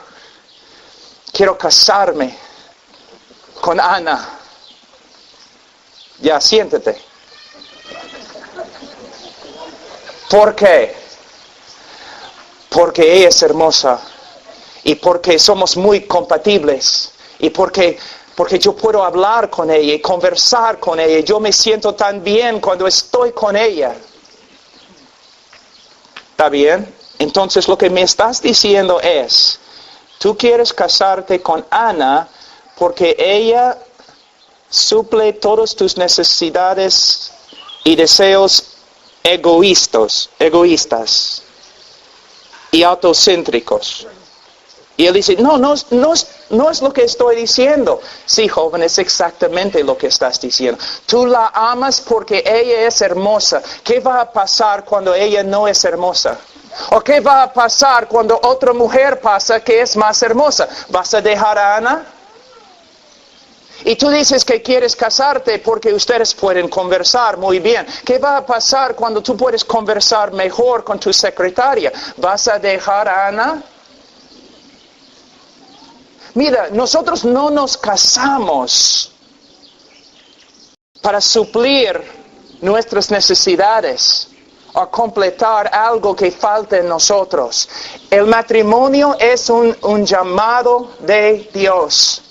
quiero casarme con Ana. Ya, siéntate. ¿Por qué? porque ella es hermosa y porque somos muy compatibles y porque yo puedo hablar con ella y conversar con ella. Yo me siento tan bien cuando estoy con ella. ¿Está bien? Entonces lo que me estás diciendo es, tú quieres casarte con Ana porque ella suple todas tus necesidades y deseos egoístas y autocéntricos. Y él dice, no es lo que estoy diciendo. Sí, joven, es exactamente lo que estás diciendo. Tú la amas porque ella es hermosa. ¿Qué va a pasar cuando ella no es hermosa? ¿O qué va a pasar cuando otra mujer pasa que es más hermosa? ¿Vas a dejar a Ana? Y tú dices que quieres casarte porque ustedes pueden conversar muy bien. ¿Qué va a pasar cuando tú puedes conversar mejor con tu secretaria? ¿Vas a dejar a Ana? Mira, nosotros no nos casamos para suplir nuestras necesidades o completar algo que falta en nosotros. El matrimonio es un llamado de Dios.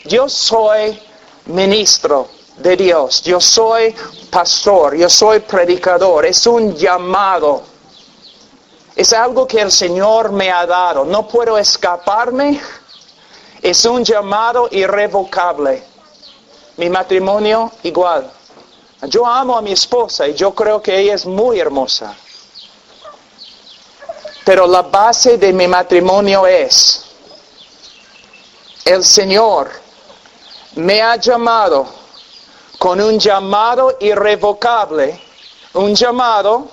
Yo soy ministro de Dios, yo soy pastor, yo soy predicador, es un llamado. Es algo que el Señor me ha dado, no puedo escaparme, es un llamado irrevocable. Mi matrimonio igual. Yo amo a mi esposa y yo creo que ella es muy hermosa. Pero la base de mi matrimonio es, el Señor me ha llamado con un llamado irrevocable, un llamado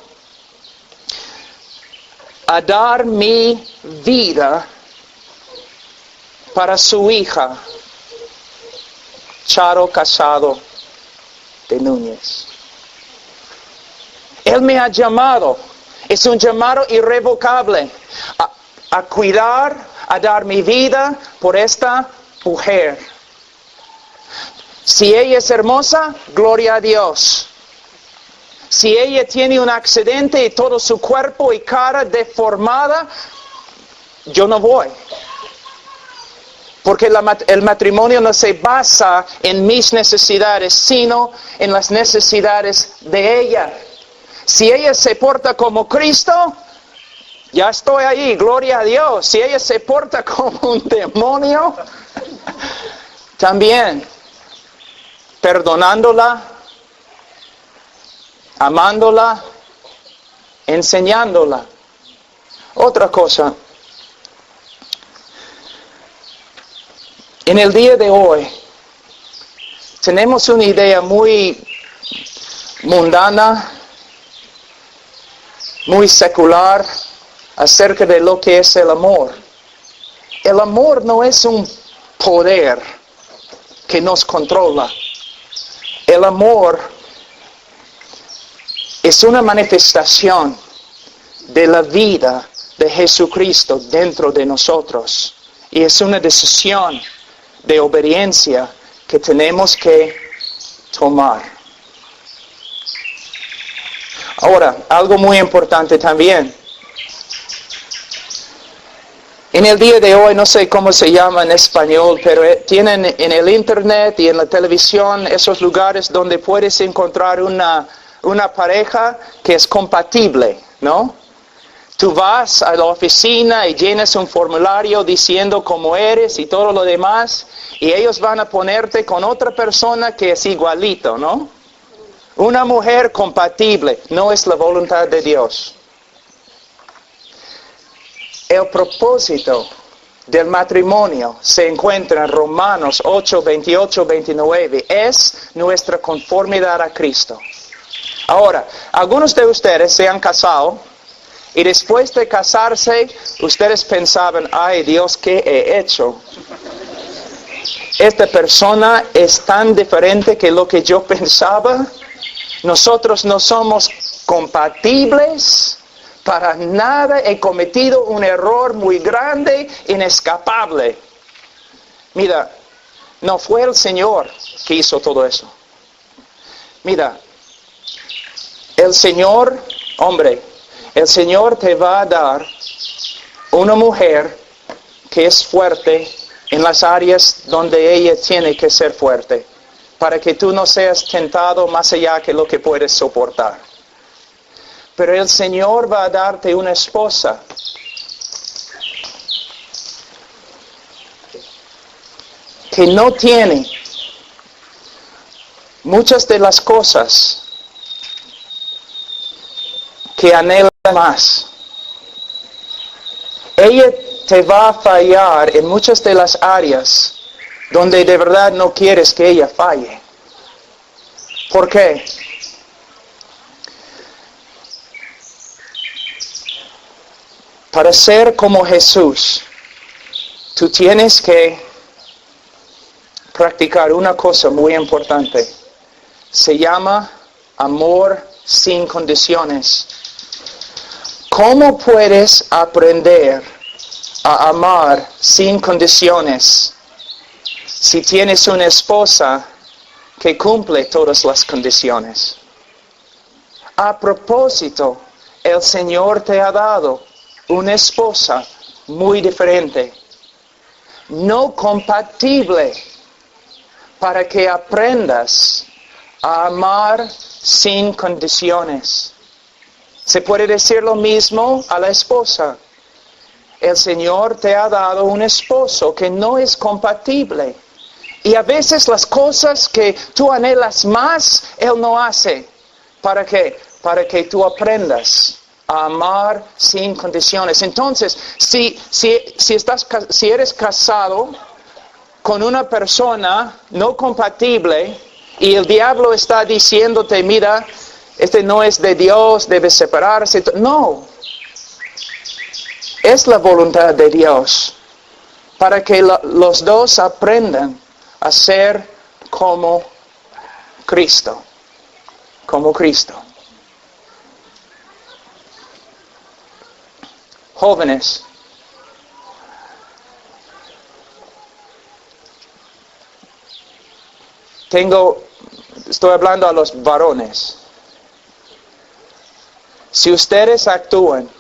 a dar mi vida para su hija, Charo Casado de Núñez. Él me ha llamado, es un llamado irrevocable a cuidar, a dar mi vida por esta mujer. Si ella es hermosa, gloria a Dios. Si ella tiene un accidente y todo su cuerpo y cara deformada, yo no voy. Porque el matrimonio no se basa en mis necesidades, sino en las necesidades de ella. Si ella se porta como Cristo, ya estoy ahí, gloria a Dios. Si ella se porta como un demonio, también perdonándola, amándola, enseñándola. Otra cosa. En el día de hoy, tenemos una idea muy mundana, muy secular, acerca de lo que es el amor. El amor no es un poder que nos controla. El amor es una manifestación de la vida de Jesucristo dentro de nosotros. Y es una decisión de obediencia que tenemos que tomar. Ahora, algo muy importante también. En el día de hoy, no sé cómo se llama en español, pero tienen en el internet y en la televisión esos lugares donde puedes encontrar una pareja que es compatible, ¿no? Tú vas a la oficina y llenas un formulario diciendo cómo eres y todo lo demás, y ellos van a ponerte con otra persona que es igualito, ¿no? Una mujer compatible no es la voluntad de Dios. El propósito del matrimonio se encuentra en Romanos 8, 28, 29. Es nuestra conformidad a Cristo. Ahora, algunos de ustedes se han casado y después de casarse, ustedes pensaban, ay Dios, ¿qué he hecho? Esta persona es tan diferente que lo que yo pensaba. Nosotros no somos compatibles para nada. He cometido un error muy grande, inescapable. Mira, no fue el Señor que hizo todo eso. Mira, el Señor, hombre, el Señor te va a dar una mujer que es fuerte en las áreas donde ella tiene que ser fuerte, para que tú no seas tentado más allá que lo que puedes soportar. Pero el Señor va a darte una esposa que no tiene muchas de las cosas que anhela más. Ella te va a fallar en muchas de las áreas donde de verdad no quieres que ella falle. ¿Por qué? Para ser como Jesús, tú tienes que practicar una cosa muy importante. Se llama amor sin condiciones. ¿Cómo puedes aprender a amar sin condiciones si tienes una esposa que cumple todas las condiciones? A propósito, el Señor te ha dado una esposa muy diferente, no compatible, para que aprendas a amar sin condiciones. Se puede decir lo mismo a la esposa. El Señor te ha dado un esposo que no es compatible. Y a veces las cosas que tú anhelas más, Él no hace. ¿Para qué? Para que tú aprendas a amar sin condiciones. Entonces, si eres casado con una persona no compatible y el diablo está diciéndote, mira, este no es de Dios, debes separarse. No. Es la voluntad de Dios para que los dos aprendan a ser como Cristo. Como Cristo. Jóvenes, estoy hablando a los varones. Si ustedes actúan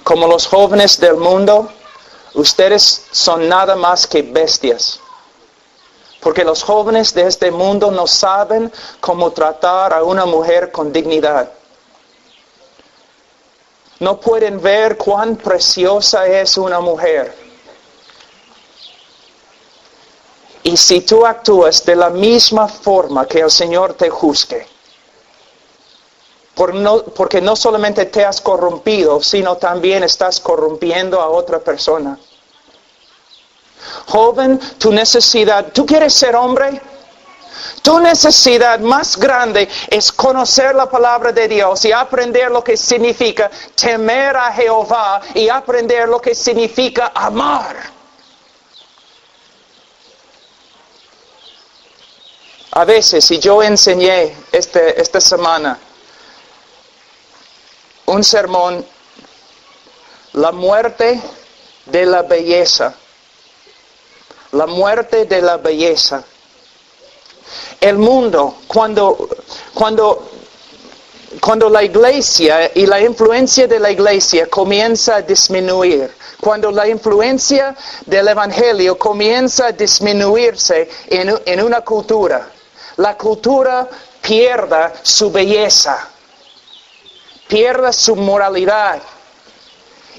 como los jóvenes del mundo, ustedes son nada más que bestias. Porque los jóvenes de este mundo no saben cómo tratar a una mujer con dignidad. No pueden ver cuán preciosa es una mujer. Y si tú actúas de la misma forma que el Señor te juzgue, porque no solamente te has corrompido, sino también estás corrompiendo a otra persona. Joven, ¿tú quieres ser hombre? Tu necesidad más grande es conocer la palabra de Dios y aprender lo que significa temer a Jehová y aprender lo que significa amar. A veces, y yo enseñé esta semana un sermón, la muerte de la belleza. La muerte de la belleza. El mundo, cuando la iglesia y la influencia de la iglesia comienza a disminuir, cuando la influencia del evangelio comienza a disminuirse en una cultura, la cultura pierda su belleza, pierda su moralidad.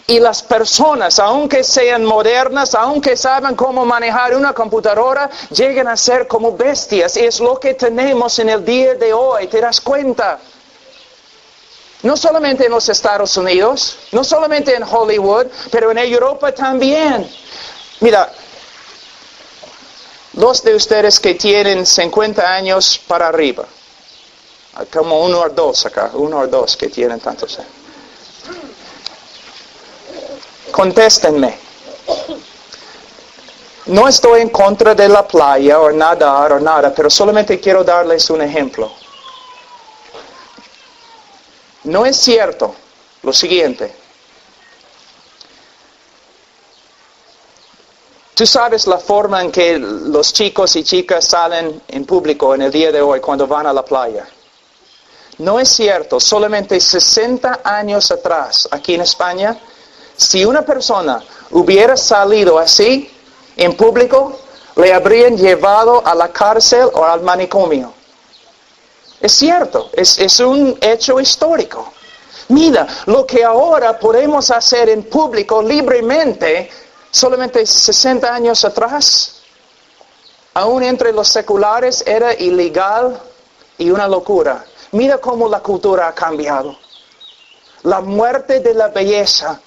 Y las personas, aunque sean modernas, aunque saben cómo manejar una computadora, llegan a ser como bestias. Y es lo que tenemos en el día de hoy, ¿te das cuenta? No solamente en los Estados Unidos, no solamente en Hollywood, pero en Europa también. Mira, los de ustedes que tienen 50 años para arriba, como uno o dos que tienen tantos años. Contéstenme. No estoy en contra de la playa o nadar o nada, pero solamente quiero darles un ejemplo. No es cierto lo siguiente. Tú sabes la forma en que los chicos y chicas salen en público en el día de hoy cuando van a la playa. No es cierto, solamente 60 años atrás, aquí en España, si una persona hubiera salido así en público, le habrían llevado a la cárcel o al manicomio. Es cierto, es un hecho histórico. Mira, lo que ahora podemos hacer en público libremente, solamente 60 años atrás, aún entre los seculares era ilegal y una locura. Mira cómo la cultura ha cambiado. La muerte de la belleza.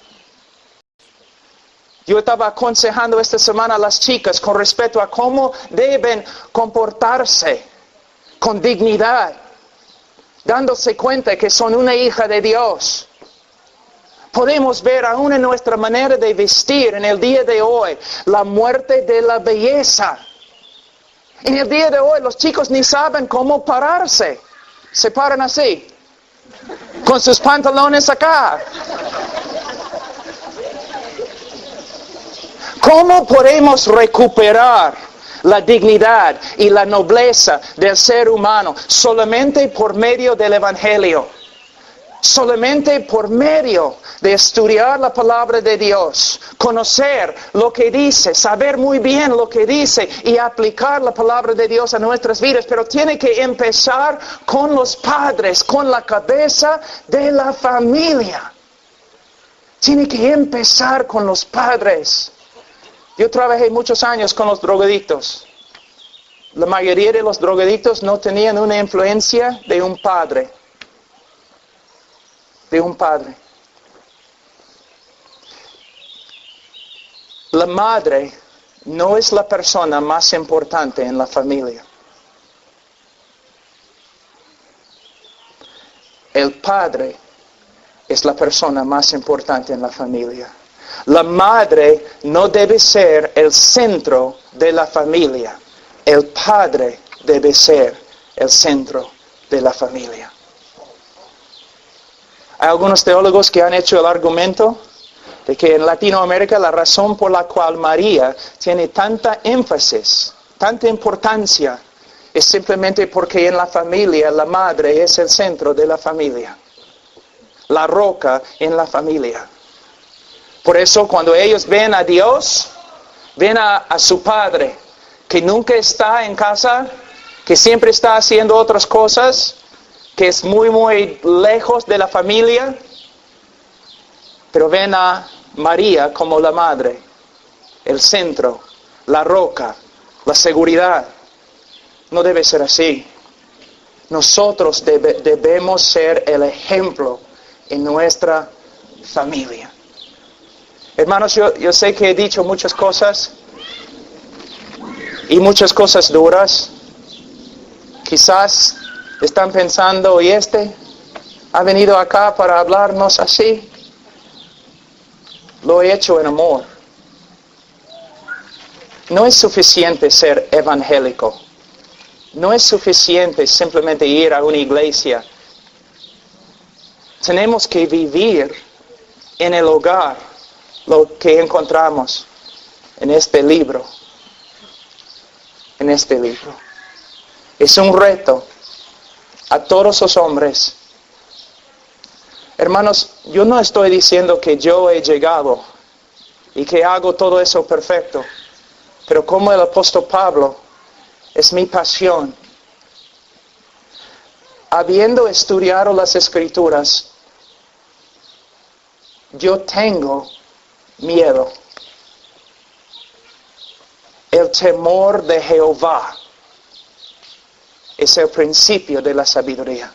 Yo estaba aconsejando esta semana a las chicas con respecto a cómo deben comportarse con dignidad, dándose cuenta que son una hija de Dios. Podemos ver aún en nuestra manera de vestir en el día de hoy la muerte de la belleza. En el día de hoy los chicos ni saben cómo pararse. Se paran así, con sus pantalones acá. ¿Cómo podemos recuperar la dignidad y la nobleza del ser humano? Solamente por medio del Evangelio. Solamente por medio de estudiar la palabra de Dios, conocer lo que dice, saber muy bien lo que dice y aplicar la palabra de Dios a nuestras vidas. Pero tiene que empezar con los padres, con la cabeza de la familia. Tiene que empezar con los padres. Yo trabajé muchos años con los drogadictos. La mayoría de los drogadictos no tenían una influencia de un padre. De un padre. La madre no es la persona más importante en la familia. El padre es la persona más importante en la familia. La madre no debe ser el centro de la familia. El padre debe ser el centro de la familia. Hay algunos teólogos que han hecho el argumento de que en Latinoamérica la razón por la cual María tiene tanta énfasis, tanta importancia, es simplemente porque en la familia la madre es el centro de la familia. La roca en la familia. Por eso cuando ellos ven a Dios, ven a su Padre, que nunca está en casa, que siempre está haciendo otras cosas, que es muy, muy lejos de la familia, pero ven a María como la madre, el centro, la roca, la seguridad. No debe ser así. Nosotros debemos ser el ejemplo en nuestra familia. Hermanos, yo sé que he dicho muchas cosas y muchas cosas duras. Quizás están pensando, ¿y este ha venido acá para hablarnos así? Lo he hecho en amor. No es suficiente ser evangélico. No es suficiente simplemente ir a una iglesia. Tenemos que vivir en el hogar lo que encontramos en este libro. En este libro. Es un reto a todos los hombres. Hermanos, yo no estoy diciendo que yo he llegado y que hago todo eso perfecto, pero como el apóstol Pablo, es mi pasión. Habiendo estudiado las Escrituras, yo tengo miedo. El temor de Jehová es el principio de la sabiduría.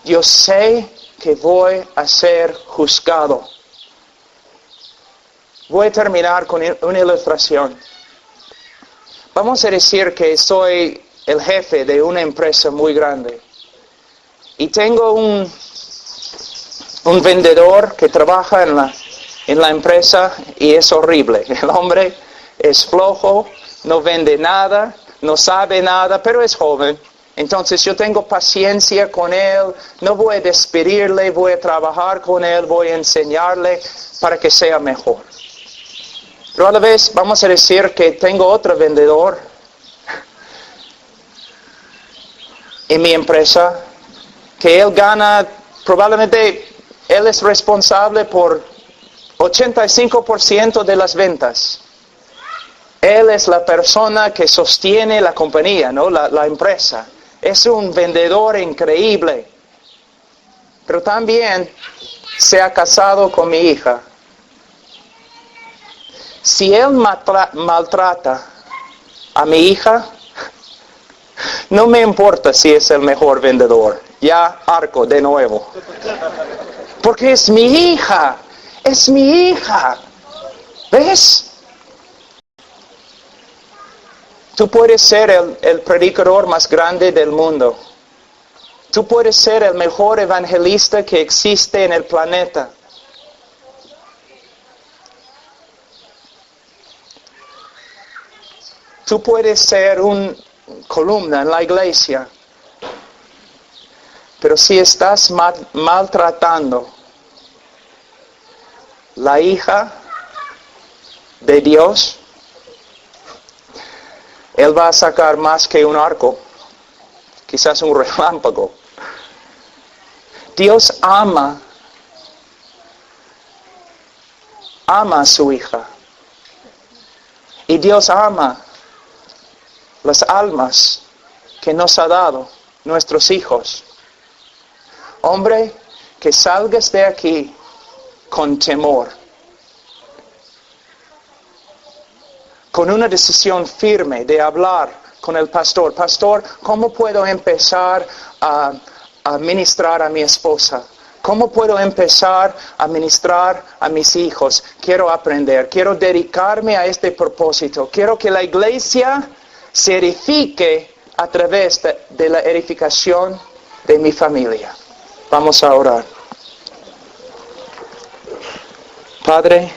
Yo sé que voy a ser juzgado. Voy a terminar con una ilustración. Vamos a decir que soy el jefe de una empresa muy grande. Y tengo un vendedor que trabaja en la empresa y es horrible. El hombre es flojo, no vende nada, no sabe nada, pero es joven. Entonces yo tengo paciencia con él, no voy a despedirle, voy a trabajar con él, voy a enseñarle para que sea mejor. Pero a la vez vamos a decir que tengo otro vendedor en mi empresa, que él gana, probablemente él es responsable por 85% de las ventas. Él es la persona que sostiene la compañía, ¿no? La empresa. Es un vendedor increíble. Pero también se ha casado con mi hija. Si él maltrata a mi hija, no me importa si es el mejor vendedor. Ya arco de nuevo. Porque es mi hija. Es mi hija. ¿Ves? Tú puedes ser el predicador más grande del mundo. Tú puedes ser el mejor evangelista que existe en el planeta. Tú puedes ser una columna en la iglesia. Pero si estás maltratando la hija de Dios, Él va a sacar más que un arco, quizás un relámpago. Dios ama a su hija. Y Dios ama las almas que nos ha dado, nuestros hijos. Hombre, que salgas de aquí con temor, con una decisión firme de hablar con el pastor. Pastor, ¿cómo puedo empezar a ministrar a mi esposa? ¿Cómo puedo empezar a ministrar a mis hijos? Quiero aprender, quiero dedicarme a este propósito. Quiero que la iglesia se edifique a través de la edificación de mi familia. Vamos a orar. Padre,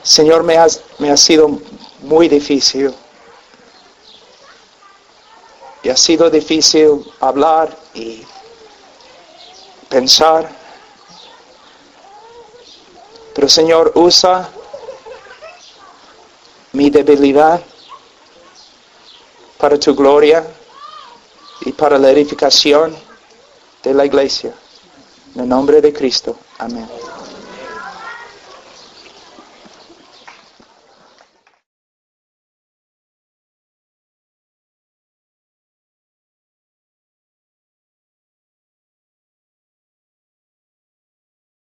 Señor, me ha sido muy difícil. Y ha sido difícil hablar y pensar. Pero Señor, usa mi debilidad para tu gloria y para la edificación de la iglesia. En el nombre de Cristo. Amén.